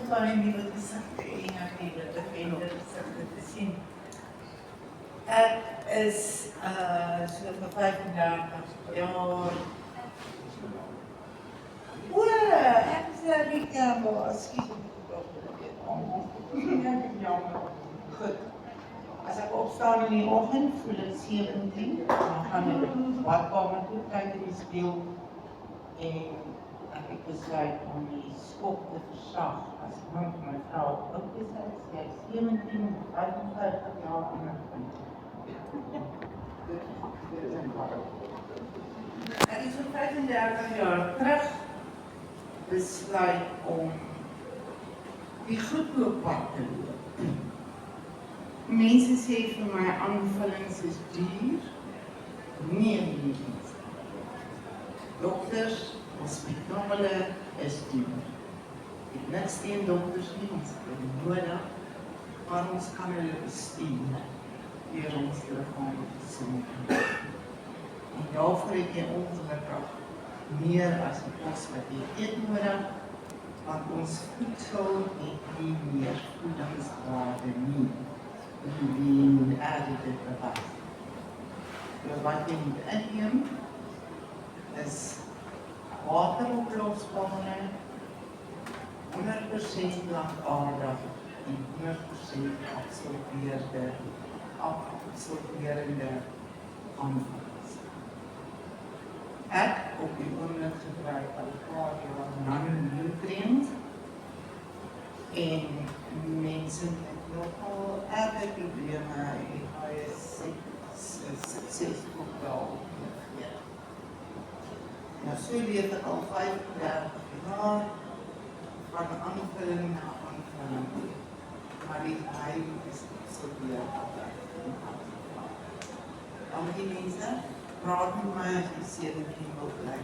van die wat gesê het nie dat defender te sien. Ek is so vir 35 jaar. Ek is die kamer, skiet goed. As ek opstaan in die oggend, voel ek 17, dan gaan ek badkamer toe, kyk in die spieël en ek het besluit om die skok te versag. As ek nou vir my vrou ook besluit, sy is 17, 55 jaar ouer. Ek is so 35 jaar terug besluit om die goedkooppad te loop. Mense sê vir my aanvullings is duur. Nee, nie. Dokters, hospitale is duur. Ek het niks teen dokters nie, ons het hulle nodig, maar ons kan hulle bestuur deur ons liggaam gesond. En daarvoor het jy ongelukkig meer as die kos wat jy eet nodig, want ons voedsel het nie meer voedingswaarde nie. Die moet eigenlijk dit bevat. Wat jy moet inneem is wateroplosbare, 100% plantaardig en 100% absorberende aanvullings. Ek op die oomblik gebruik al 'n paar jaar nanonutriënt en mense met nogal erge probleme en hy is suksesvol wel. Nou so leef ek al 35 jaar van aanvulling na aanvulling, maar die hy is so weer altijd. Al die mense praat met my as die 17 wil bly.